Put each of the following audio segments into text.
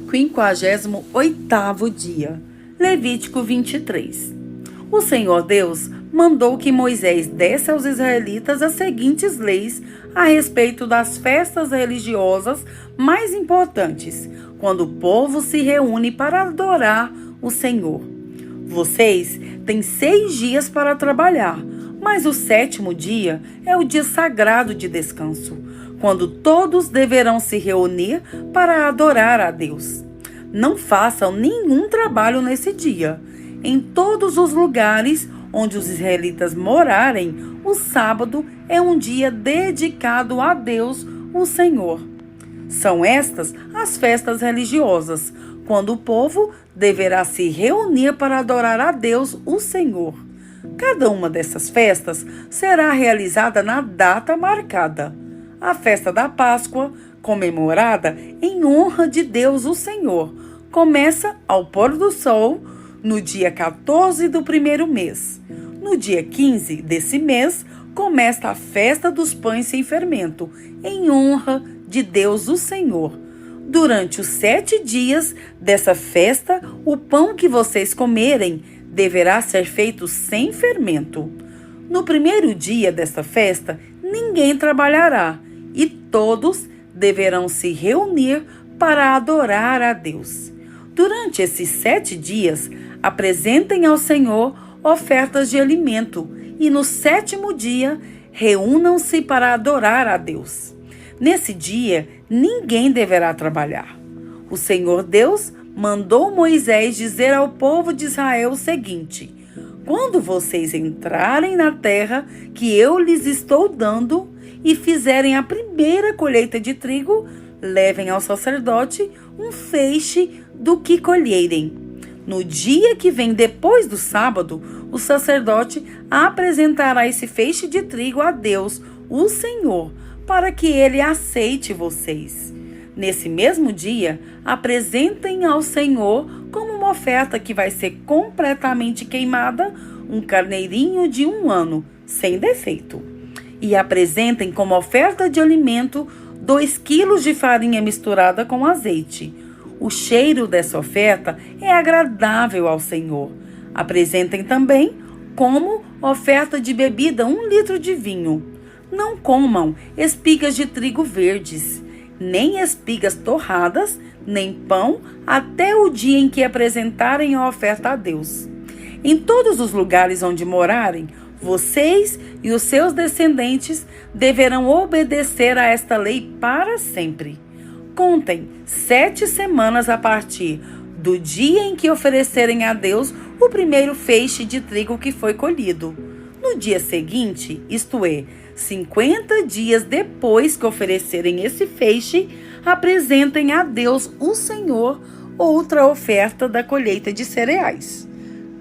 58º dia. Levítico 23. O Senhor Deus mandou que Moisés desse aos israelitas as seguintes leis a respeito das festas religiosas mais importantes, quando o povo se reúne para adorar o Senhor. Vocês têm 6 dias para trabalhar, mas o 7º dia é o dia sagrado de descanso, quando todos deverão se reunir para adorar a Deus. Não façam nenhum trabalho nesse dia. Em todos os lugares onde os israelitas morarem, o sábado é um dia dedicado a Deus, o Senhor. São estas as festas religiosas, quando o povo deverá se reunir para adorar a Deus, o Senhor. Cada uma dessas festas será realizada na data marcada. A festa da Páscoa, comemorada em honra de Deus, o Senhor, começa ao pôr do sol no dia 14 do primeiro mês. No dia 15 desse mês, começa a festa dos pães sem fermento, em honra de Deus, o Senhor. Durante os 7 dias dessa festa, o pão que vocês comerem deverá ser feito sem fermento. No primeiro dia dessa festa, ninguém trabalhará e todos deverão se reunir para adorar a Deus. Durante esses 7 dias, apresentem ao Senhor ofertas de alimento e no 7º dia, reúnam-se para adorar a Deus. Nesse dia, ninguém deverá trabalhar. O Senhor Deus mandou Moisés dizer ao povo de Israel o seguinte: quando vocês entrarem na terra que eu lhes estou dando e fizerem a primeira colheita de trigo, levem ao sacerdote um feixe do que colherem. No dia que vem depois do sábado, o sacerdote apresentará esse feixe de trigo a Deus, o Senhor, para que ele aceite vocês. Nesse mesmo dia, apresentem ao Senhor como uma oferta que vai ser completamente queimada, um carneirinho de 1 ano, sem defeito. E apresentem como oferta de alimento 2 quilos de farinha misturada com azeite. O cheiro dessa oferta é agradável ao Senhor. Apresentem também como oferta de bebida 1 litro de vinho. Não comam espigas de trigo verdes, nem espigas torradas, nem pão, até o dia em que apresentarem a oferta a Deus. Em todos os lugares onde morarem, vocês e os seus descendentes deverão obedecer a esta lei para sempre. Contem 7 semanas a partir do dia em que oferecerem a Deus o primeiro feixe de trigo que foi colhido. No dia seguinte, isto é, 50 dias depois que oferecerem esse feixe, apresentem a Deus, o Senhor, outra oferta da colheita de cereais.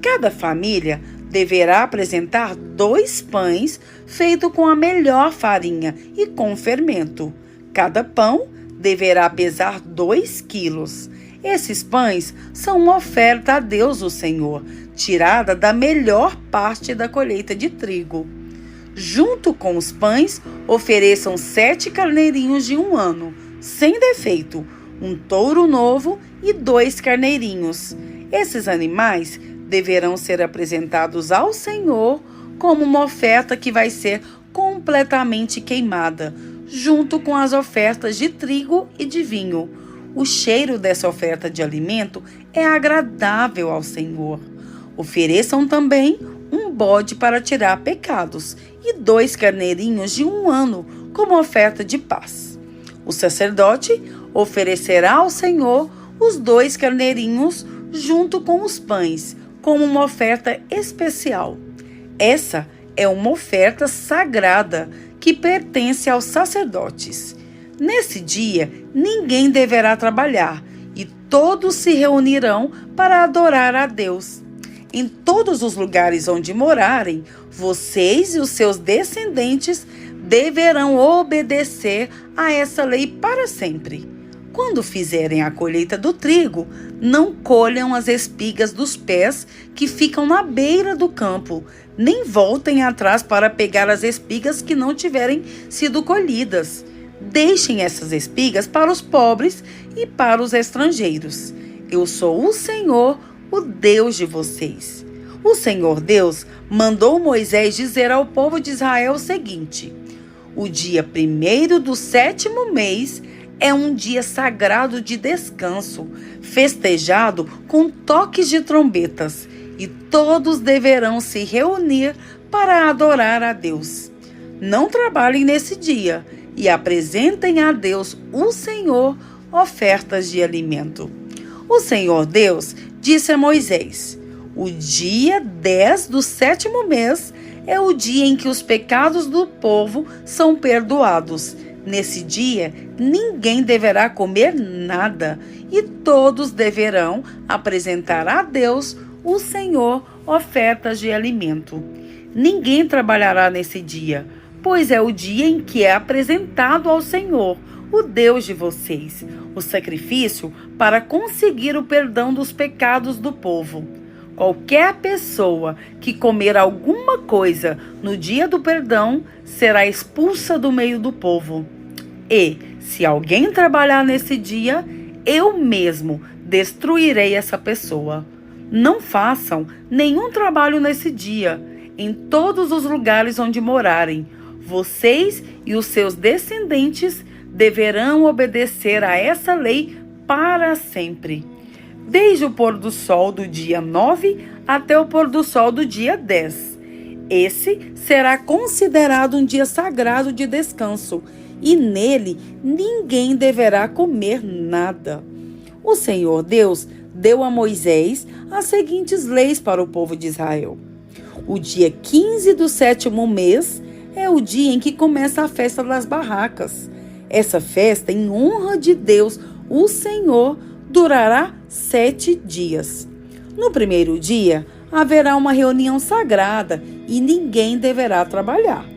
Cada família deverá apresentar 2 pães feitos com a melhor farinha e com fermento. Cada pão deverá pesar 2 quilos. Esses pães são uma oferta a Deus, o Senhor, tirada da melhor parte da colheita de trigo. Junto com os pães, ofereçam 7 carneirinhos de 1 ano, sem defeito, um touro novo e 2 carneirinhos. Esses animais deverão ser apresentados ao Senhor como uma oferta que vai ser completamente queimada, junto com as ofertas de trigo e de vinho. O cheiro dessa oferta de alimento é agradável ao Senhor. Ofereçam também um bode para tirar pecados e 2 carneirinhos de 1 ano como oferta de paz. O sacerdote oferecerá ao Senhor os 2 carneirinhos junto com os pães, como uma oferta especial. Essa é uma oferta sagrada que pertence aos sacerdotes. Nesse dia, ninguém deverá trabalhar e todos se reunirão para adorar a Deus. Em todos os lugares onde morarem, vocês e os seus descendentes deverão obedecer a essa lei para sempre. Quando fizerem a colheita do trigo, não colham as espigas dos pés que ficam na beira do campo, nem voltem atrás para pegar as espigas que não tiverem sido colhidas. Deixem essas espigas para os pobres e para os estrangeiros. Eu sou o Senhor, o Deus de vocês. O Senhor Deus mandou Moisés dizer ao povo de Israel o seguinte: o dia 1º do 7º mês é um dia sagrado de descanso, festejado com toques de trombetas, e todos deverão se reunir para adorar a Deus. Não trabalhem nesse dia e apresentem a Deus, o Senhor, ofertas de alimento. O Senhor Deus disse a Moisés: o dia 10 do 7º mês é o dia em que os pecados do povo são perdoados. Nesse dia, ninguém deverá comer nada e todos deverão apresentar a Deus, o Senhor, ofertas de alimento. Ninguém trabalhará nesse dia, pois é o dia em que é apresentado ao Senhor, o Deus de vocês, o sacrifício para conseguir o perdão dos pecados do povo. Qualquer pessoa que comer alguma coisa no dia do perdão será expulsa do meio do povo. E, se alguém trabalhar nesse dia, eu mesmo destruirei essa pessoa. Não façam nenhum trabalho nesse dia, em todos os lugares onde morarem. Vocês e os seus descendentes deverão obedecer a essa lei para sempre. Desde o pôr do sol do dia 9 até o pôr do sol do dia 10. Esse será considerado um dia sagrado de descanso, e nele ninguém deverá comer nada. O Senhor Deus deu a Moisés as seguintes leis para o povo de Israel. O dia 15 do 7º mês é o dia em que começa a festa das barracas. Essa festa, em honra de Deus, o Senhor, durará 7 dias. No primeiro dia, haverá uma reunião sagrada e ninguém deverá trabalhar.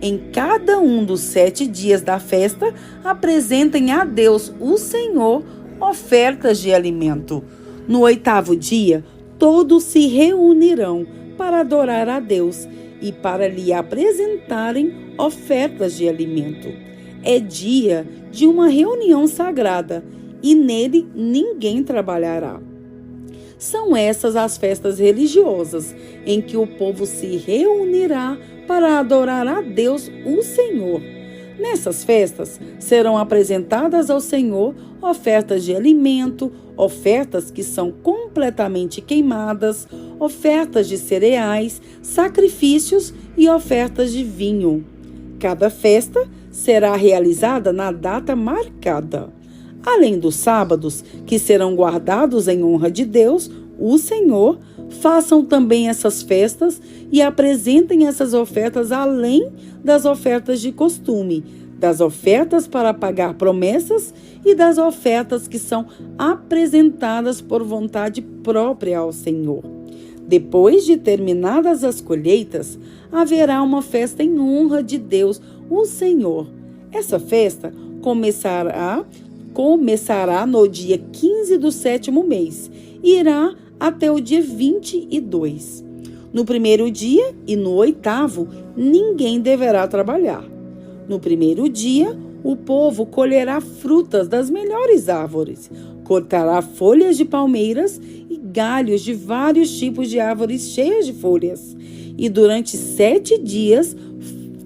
Em cada um dos 7 dias da festa, apresentem a Deus, o Senhor, ofertas de alimento. No 8º dia, todos se reunirão para adorar a Deus e para lhe apresentarem ofertas de alimento. É dia de uma reunião sagrada e nele ninguém trabalhará. São essas as festas religiosas em que o povo se reunirá para adorar a Deus, o Senhor. Nessas festas serão apresentadas ao Senhor ofertas de alimento, ofertas que são completamente queimadas, ofertas de cereais, sacrifícios e ofertas de vinho. Cada festa será realizada na data marcada. Além dos sábados, que serão guardados em honra de Deus, o Senhor, façam também essas festas e apresentem essas ofertas além das ofertas de costume, das ofertas para pagar promessas e das ofertas que são apresentadas por vontade própria ao Senhor. Depois de terminadas as colheitas, haverá uma festa em honra de Deus, o Senhor. Essa festa começará no dia 15 do 7º mês e irá até o dia 22. No primeiro dia e no 8º, ninguém deverá trabalhar. No primeiro dia, o povo colherá frutas das melhores árvores, cortará folhas de palmeiras e galhos de vários tipos de árvores cheias de folhas. E durante 7 dias,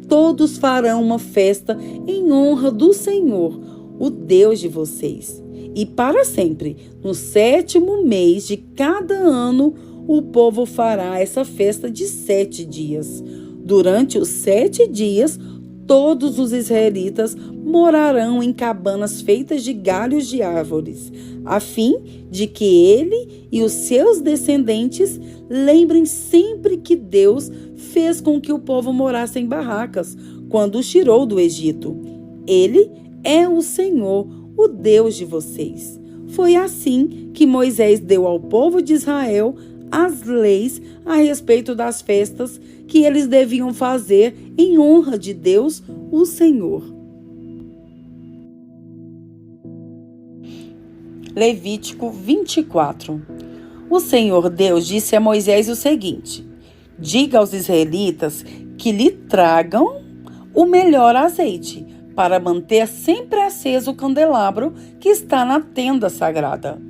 todos farão uma festa em honra do Senhor, o Deus de vocês. E para sempre, no 7º mês de cada ano, o povo fará essa festa de 7 dias. Durante os 7 dias, todos os israelitas morarão em cabanas feitas de galhos de árvores, a fim de que ele e os seus descendentes lembrem sempre que Deus fez com que o povo morasse em barracas quando os tirou do Egito. Ele é o Senhor, o Deus de vocês. Foi assim que Moisés deu ao povo de Israel as leis a respeito das festas que eles deviam fazer em honra de Deus, o Senhor. Levítico 24. O Senhor Deus disse a Moisés o seguinte: diga aos israelitas que lhe tragam o melhor azeite, para manter sempre aceso o candelabro que está na tenda sagrada.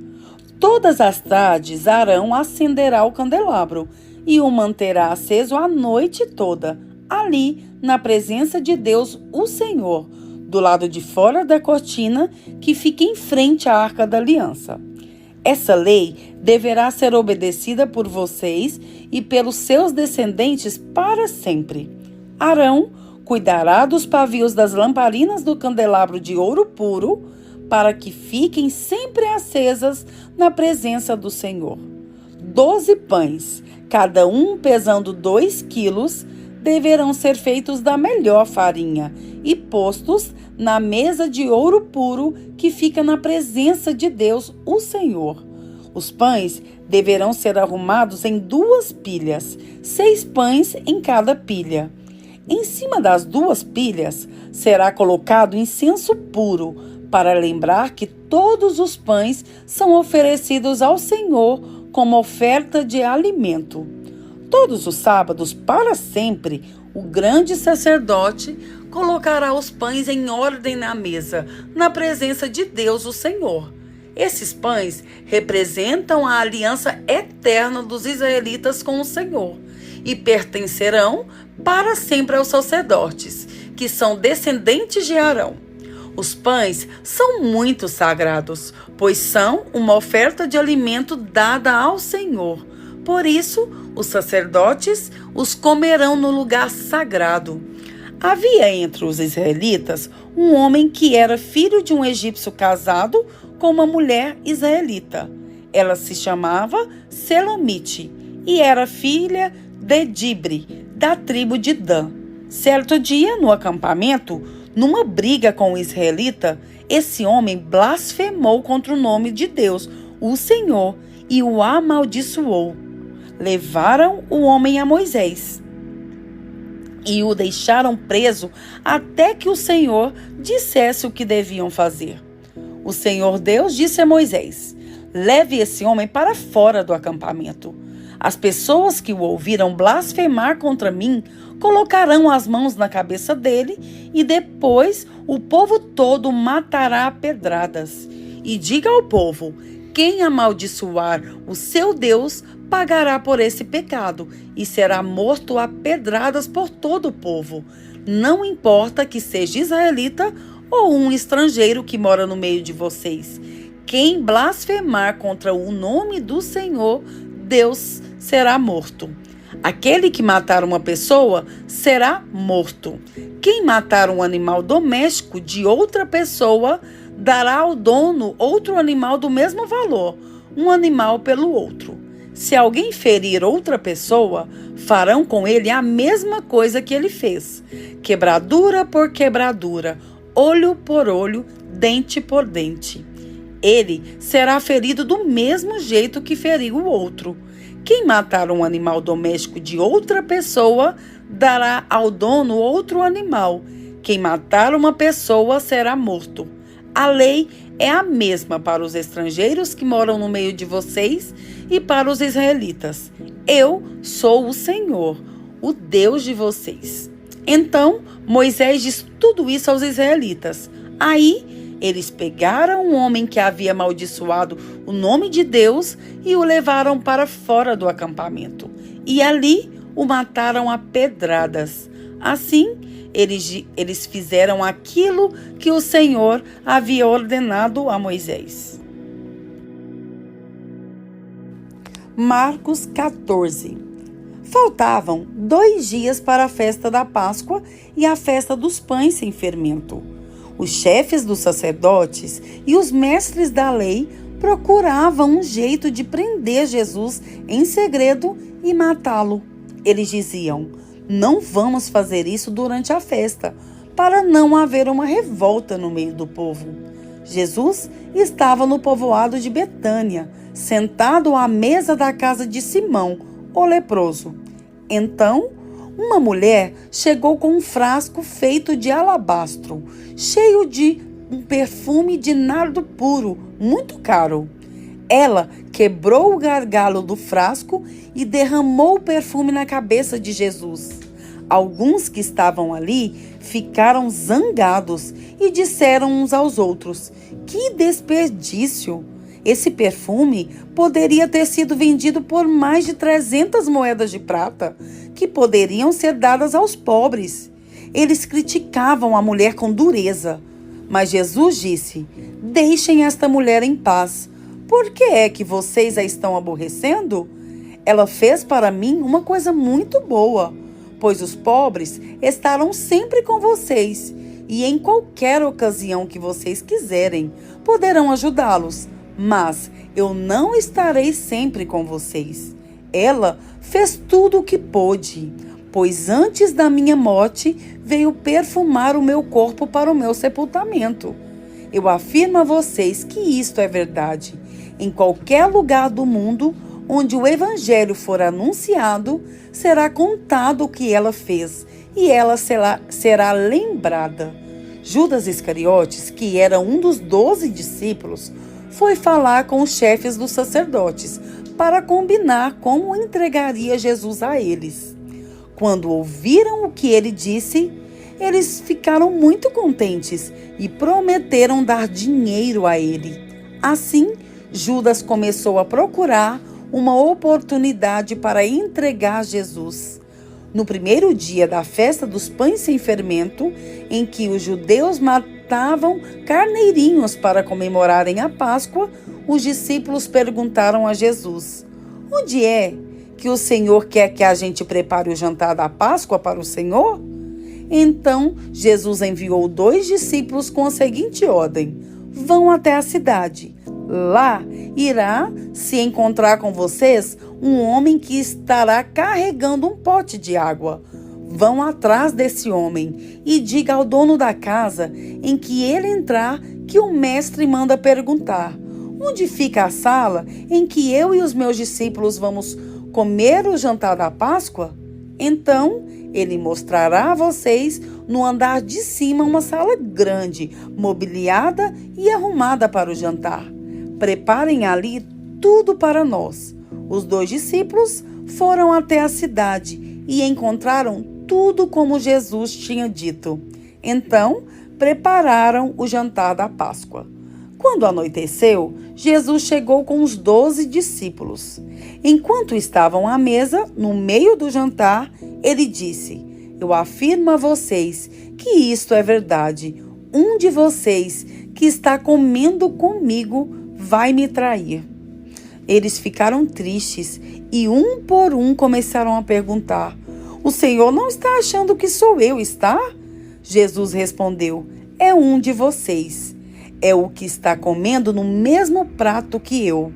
Todas as tardes Arão acenderá o candelabro e o manterá aceso a noite toda, ali na presença de Deus, o Senhor, do lado de fora da cortina que fica em frente à Arca da Aliança. Essa lei deverá ser obedecida por vocês e pelos seus descendentes para sempre. Arão cuidará dos pavios das lamparinas do candelabro de ouro puro, para que fiquem sempre acesas na presença do Senhor. 12 pães, cada um pesando 2 quilos, deverão ser feitos da melhor farinha e postos na mesa de ouro puro que fica na presença de Deus, o Senhor. Os pães deverão ser arrumados em 2 pilhas, 6 pães em cada pilha. Em cima das 2 pilhas será colocado incenso puro, para lembrar que todos os pães são oferecidos ao Senhor como oferta de alimento. Todos os sábados, para sempre, o grande sacerdote colocará os pães em ordem na mesa, na presença de Deus, o Senhor. Esses pães representam a aliança eterna dos israelitas com o Senhor e pertencerão para sempre aos sacerdotes, que são descendentes de Arão. Os pães são muito sagrados, pois são uma oferta de alimento dada ao Senhor. Por isso, os sacerdotes os comerão no lugar sagrado. Havia entre os israelitas um homem que era filho de um egípcio casado com uma mulher israelita. Ela se chamava Selomite e era filha de Dibre, da tribo de Dan. Certo dia, no acampamento, numa briga com o israelita, esse homem blasfemou contra o nome de Deus, o Senhor, e o amaldiçoou. Levaram o homem a Moisés e o deixaram preso até que o Senhor dissesse o que deviam fazer. O Senhor Deus disse a Moisés: leve esse homem para fora do acampamento. As pessoas que o ouviram blasfemar contra mim colocarão as mãos na cabeça dele e depois o povo todo o matará a pedradas. E diga ao povo: quem amaldiçoar o seu Deus pagará por esse pecado e será morto a pedradas por todo o povo. Não importa que seja israelita ou um estrangeiro que mora no meio de vocês. Quem blasfemar contra o nome do Senhor, Deus, será morto. Aquele que matar uma pessoa será morto. Quem matar um animal doméstico de outra pessoa dará ao dono outro animal do mesmo valor, um animal pelo outro. Se alguém ferir outra pessoa, farão com ele a mesma coisa que ele fez. Quebradura por quebradura, olho por olho, dente por dente. Ele será ferido do mesmo jeito que feriu o outro. Quem matar um animal doméstico de outra pessoa, dará ao dono outro animal. Quem matar uma pessoa será morto. A lei é a mesma para os estrangeiros que moram no meio de vocês e para os israelitas. Eu sou o Senhor, o Deus de vocês. Então Moisés disse tudo isso aos israelitas. Aí eles pegaram um homem que havia amaldiçoado o nome de Deus e o levaram para fora do acampamento. E ali o mataram a pedradas. Assim, eles fizeram aquilo que o Senhor havia ordenado a Moisés. Marcos 14. Faltavam 2 dias para a festa da Páscoa e a festa dos pães sem fermento. Os chefes dos sacerdotes e os mestres da lei procuravam um jeito de prender Jesus em segredo e matá-lo. Eles diziam: não vamos fazer isso durante a festa, para não haver uma revolta no meio do povo. Jesus estava no povoado de Betânia, sentado à mesa da casa de Simão, o leproso. Então, uma mulher chegou com um frasco feito de alabastro, cheio de um perfume de nardo puro, muito caro. Ela quebrou o gargalo do frasco e derramou o perfume na cabeça de Jesus. Alguns que estavam ali ficaram zangados e disseram uns aos outros: que desperdício! Esse perfume poderia ter sido vendido por mais de 300 moedas de prata, que poderiam ser dadas aos pobres. Eles criticavam a mulher com dureza. Mas Jesus disse: deixem esta mulher em paz. Por que é que vocês a estão aborrecendo? Ela fez para mim uma coisa muito boa, pois os pobres estarão sempre com vocês, e em qualquer ocasião que vocês quiserem, poderão ajudá-los. Mas eu não estarei sempre com vocês. Ela fez tudo o que pôde, pois antes da minha morte veio perfumar o meu corpo para o meu sepultamento. Eu afirmo a vocês que isto é verdade. Em qualquer lugar do mundo onde o evangelho for anunciado, será contado o que ela fez, e ela será lembrada. Judas Iscariotes, que era um dos 12 discípulos, foi falar com os chefes dos sacerdotes para combinar como entregaria Jesus a eles. Quando ouviram o que ele disse, eles ficaram muito contentes e prometeram dar dinheiro a ele. Assim, Judas começou a procurar uma oportunidade para entregar Jesus. No primeiro dia da festa dos pães sem fermento, em que os judeus matavam carneirinhos para comemorarem a Páscoa, os discípulos perguntaram a Jesus: onde é que o Senhor quer que a gente prepare o jantar da Páscoa para o Senhor? Então Jesus enviou 2 discípulos com a seguinte ordem: vão até a cidade. Lá irá se encontrar com vocês um homem que estará carregando um pote de água. Vão atrás desse homem e diga ao dono da casa em que ele entrar que o mestre manda perguntar: onde fica a sala em que eu e os meus discípulos vamos comer o jantar da Páscoa? Então ele mostrará a vocês no andar de cima uma sala grande, mobiliada e arrumada para o jantar. Preparem ali tudo para nós. Os 2 discípulos foram até a cidade e encontraram tudo como Jesus tinha dito. Então, prepararam o jantar da Páscoa. Quando anoiteceu, Jesus chegou com os 12 discípulos. Enquanto estavam à mesa, no meio do jantar, ele disse: eu afirmo a vocês que isto é verdade. Um de vocês que está comendo comigo vai me trair. Eles ficaram tristes e um por um começaram a perguntar: o Senhor não está achando que sou eu, está? Jesus respondeu: é um de vocês. É o que está comendo no mesmo prato que eu.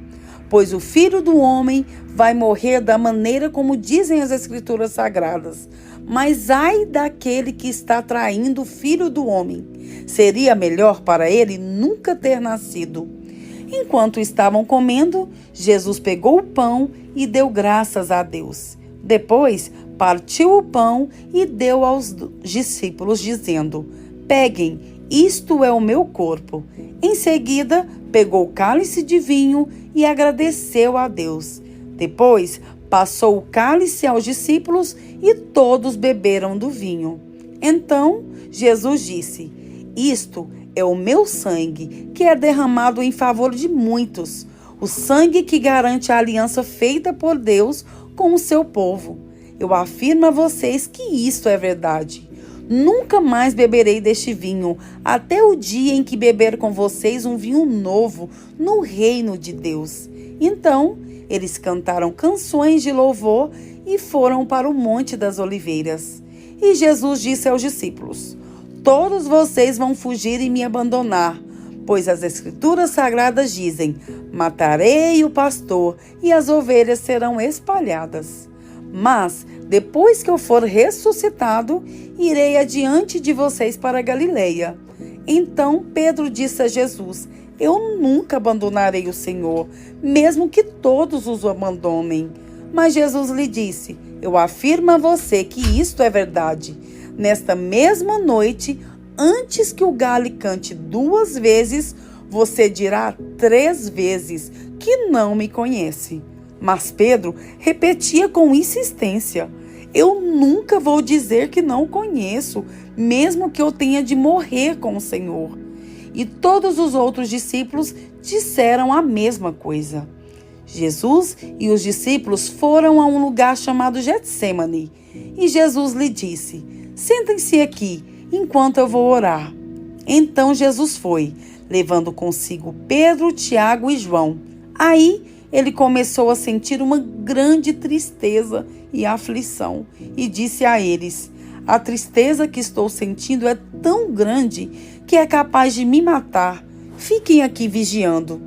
Pois o Filho do Homem vai morrer da maneira como dizem as Escrituras Sagradas. Mas ai daquele que está traindo o Filho do Homem. Seria melhor para ele nunca ter nascido. Enquanto estavam comendo, Jesus pegou o pão e deu graças a Deus. Depois, partiu o pão e deu aos discípulos, dizendo: peguem, isto é o meu corpo. Em seguida, pegou o cálice de vinho e agradeceu a Deus. Depois, passou o cálice aos discípulos e todos beberam do vinho. Então, Jesus disse: isto é o meu sangue, que é derramado em favor de muitos. O sangue que garante a aliança feita por Deus com o seu povo. Eu afirmo a vocês que isto é verdade. Nunca mais beberei deste vinho, até o dia em que beber com vocês um vinho novo no reino de Deus. Então, eles cantaram canções de louvor e foram para o Monte das Oliveiras. E Jesus disse aos discípulos: todos vocês vão fugir e me abandonar, pois as Escrituras Sagradas dizem: matarei o pastor e as ovelhas serão espalhadas. Mas, depois que eu for ressuscitado, irei adiante de vocês para Galileia. Então Pedro disse a Jesus: eu nunca abandonarei o Senhor, mesmo que todos os abandonem. Mas Jesus lhe disse: eu afirmo a você que isto é verdade. Nesta mesma noite, antes que o galo cante 2 vezes, você dirá 3 vezes que não me conhece. Mas Pedro repetia com insistência: Eu nunca vou dizer que não o conheço, mesmo que eu tenha de morrer com o Senhor. E todos os outros discípulos disseram a mesma coisa. Jesus e os discípulos foram a um lugar chamado Getsêmani. E Jesus lhe disse: sentem-se aqui, enquanto eu vou orar. Então Jesus foi, levando consigo Pedro, Tiago e João. Aí ele começou a sentir uma grande tristeza e aflição, e disse a eles: a tristeza que estou sentindo é tão grande que é capaz de me matar. Fiquem aqui vigiando.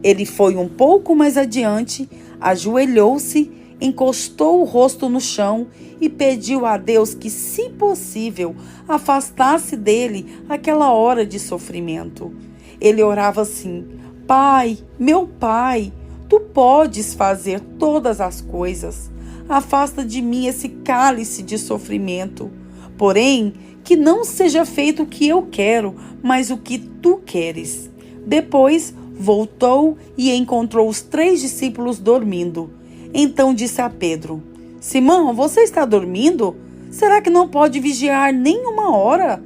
Ele foi um pouco mais adiante, ajoelhou-se, encostou o rosto no chão e pediu a Deus que, se possível, afastasse dele aquela hora de sofrimento. Ele orava assim: Pai, meu Pai, Tu podes fazer todas as coisas. Afasta de mim esse cálice de sofrimento. Porém, que não seja feito o que eu quero, mas o que Tu queres. Depois, voltou e encontrou os 3 discípulos dormindo. Então disse a Pedro: Simão, você está dormindo? Será que não pode vigiar nem uma hora?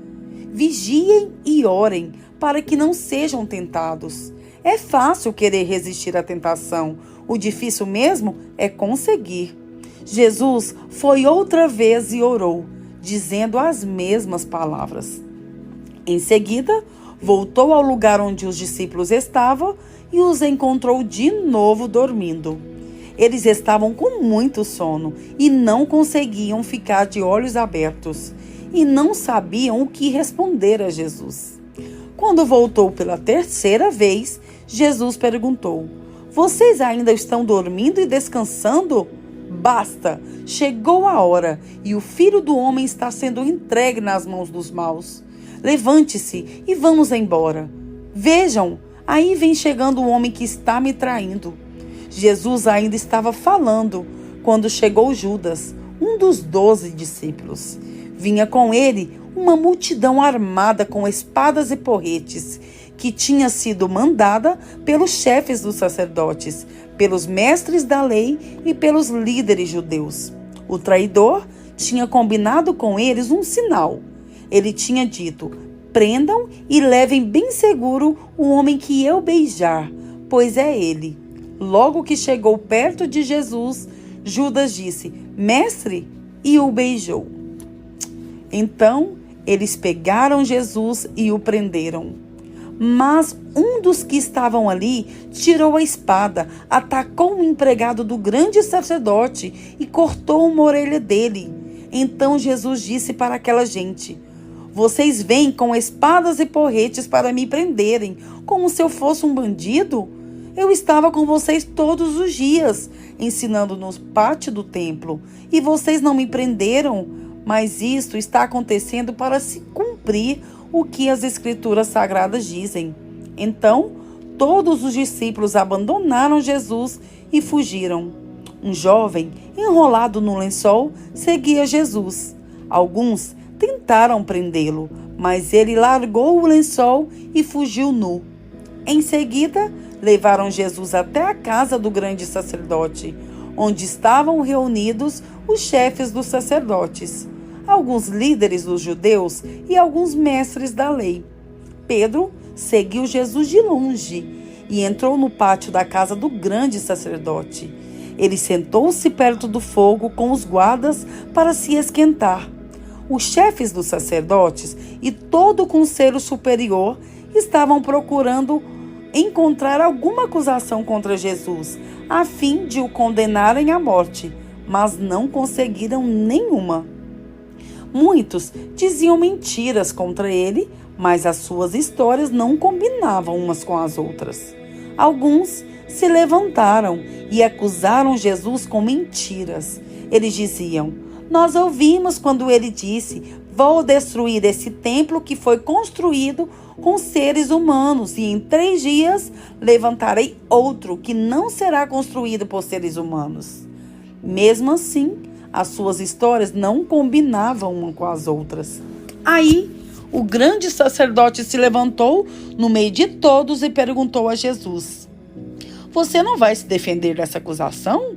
Vigiem e orem, para que não sejam tentados. É fácil querer resistir à tentação. O difícil mesmo é conseguir. Jesus foi outra vez e orou, dizendo as mesmas palavras. Em seguida, voltou ao lugar onde os discípulos estavam e os encontrou de novo dormindo. Eles estavam com muito sono e não conseguiam ficar de olhos abertos e não sabiam o que responder a Jesus. Quando voltou pela 3ª vez, Jesus perguntou: Vocês ainda estão dormindo e descansando? Basta! Chegou a hora e o Filho do Homem está sendo entregue nas mãos dos maus. Levante-se e vamos embora. Vejam, aí vem chegando o homem que está me traindo. Jesus ainda estava falando quando chegou Judas, um dos 12 discípulos. Vinha com ele uma multidão armada com espadas e porretes, que tinha sido mandada pelos chefes dos sacerdotes, pelos mestres da lei e pelos líderes judeus. O traidor tinha combinado com eles um sinal. Ele tinha dito: prendam e levem bem seguro o homem que eu beijar, pois é ele. Logo que chegou perto de Jesus, Judas disse: Mestre, e o beijou. Então eles pegaram Jesus e o prenderam. Mas um dos que estavam ali tirou a espada, atacou um empregado do grande sacerdote e cortou uma orelha dele. Então Jesus disse para aquela gente: Vocês vêm com espadas e porretes para me prenderem, como se eu fosse um bandido? Eu estava com vocês todos os dias, ensinando no pátio do templo, e vocês não me prenderam, mas isto está acontecendo para se cumprir o que as Escrituras Sagradas dizem. Então, todos os discípulos abandonaram Jesus e fugiram. Um jovem, enrolado no lençol, seguia Jesus. Alguns tentaram prendê-lo, mas ele largou o lençol e fugiu nu. Em seguida, levaram Jesus até a casa do grande sacerdote, onde estavam reunidos os chefes dos sacerdotes, alguns líderes dos judeus e alguns mestres da lei. Pedro seguiu Jesus de longe e entrou no pátio da casa do grande sacerdote. Ele sentou-se perto do fogo com os guardas para se esquentar. Os chefes dos sacerdotes e todo o conselho superior estavam procurando encontrar alguma acusação contra Jesus, a fim de o condenarem à morte, mas não conseguiram nenhuma. Muitos diziam mentiras contra ele, mas as suas histórias não combinavam umas com as outras. Alguns se levantaram e acusaram Jesus com mentiras. Eles diziam: Nós ouvimos quando ele disse: Vou destruir esse templo que foi construído com seres humanos, e em 3 dias levantarei outro que não será construído por seres humanos. Mesmo assim, as suas histórias não combinavam uma com as outras. Aí, o grande sacerdote se levantou no meio de todos e perguntou a Jesus: Você não vai se defender dessa acusação?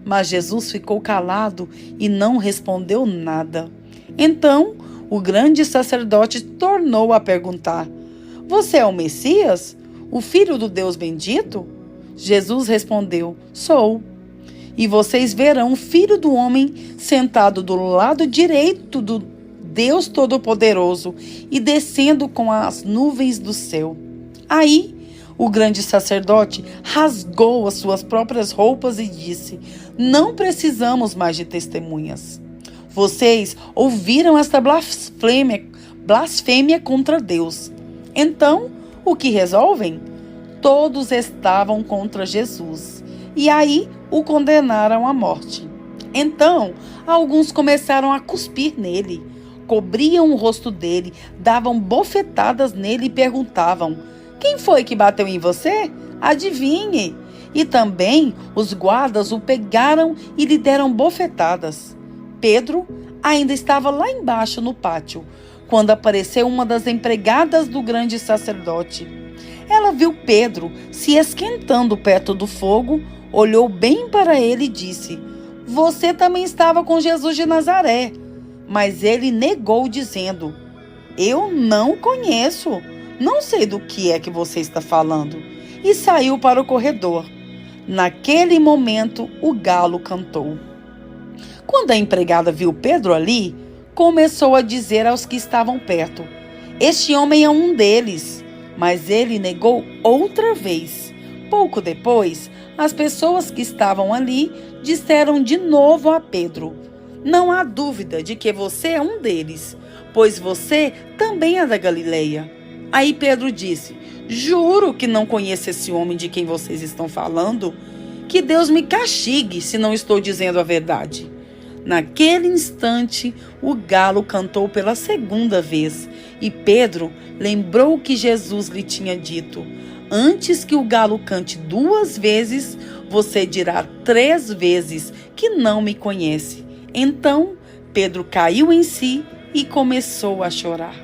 Mas Jesus ficou calado e não respondeu nada. Então, o grande sacerdote tornou a perguntar: Você é o Messias? O Filho do Deus bendito? Jesus respondeu: Sou. E vocês verão o Filho do Homem sentado do lado direito do Deus Todo-Poderoso e descendo com as nuvens do céu. Aí, o grande sacerdote rasgou as suas próprias roupas e disse: Não precisamos mais de testemunhas. Vocês ouviram esta blasfêmia contra Deus. Então, o que resolvem? Todos estavam contra Jesus. E aí o condenaram à morte. Então, alguns começaram a cuspir nele, cobriam o rosto dele, davam bofetadas nele e perguntavam: Quem foi que bateu em você? Adivinhe! E também os guardas o pegaram e lhe deram bofetadas. Pedro ainda estava lá embaixo no pátio, quando apareceu uma das empregadas do grande sacerdote. Ela viu Pedro se esquentando perto do fogo, olhou bem para ele e disse: Você também estava com Jesus de Nazaré. Mas ele negou, dizendo: Eu não o conheço. Não sei do que é que você está falando. E saiu para o corredor. Naquele momento, o galo cantou. Quando a empregada viu Pedro ali, começou a dizer aos que estavam perto: Este homem é um deles. Mas ele negou outra vez. Pouco depois, as pessoas que estavam ali disseram de novo a Pedro: Não há dúvida de que você é um deles, pois você também é da Galileia. Aí Pedro disse: Juro que não conheço esse homem de quem vocês estão falando. Que Deus me castigue se não estou dizendo a verdade. Naquele instante, o galo cantou pela segunda vez e Pedro lembrou que Jesus lhe tinha dito: Antes que o galo cante 2 vezes, você dirá 3 vezes que não me conhece. Então, Pedro caiu em si e começou a chorar.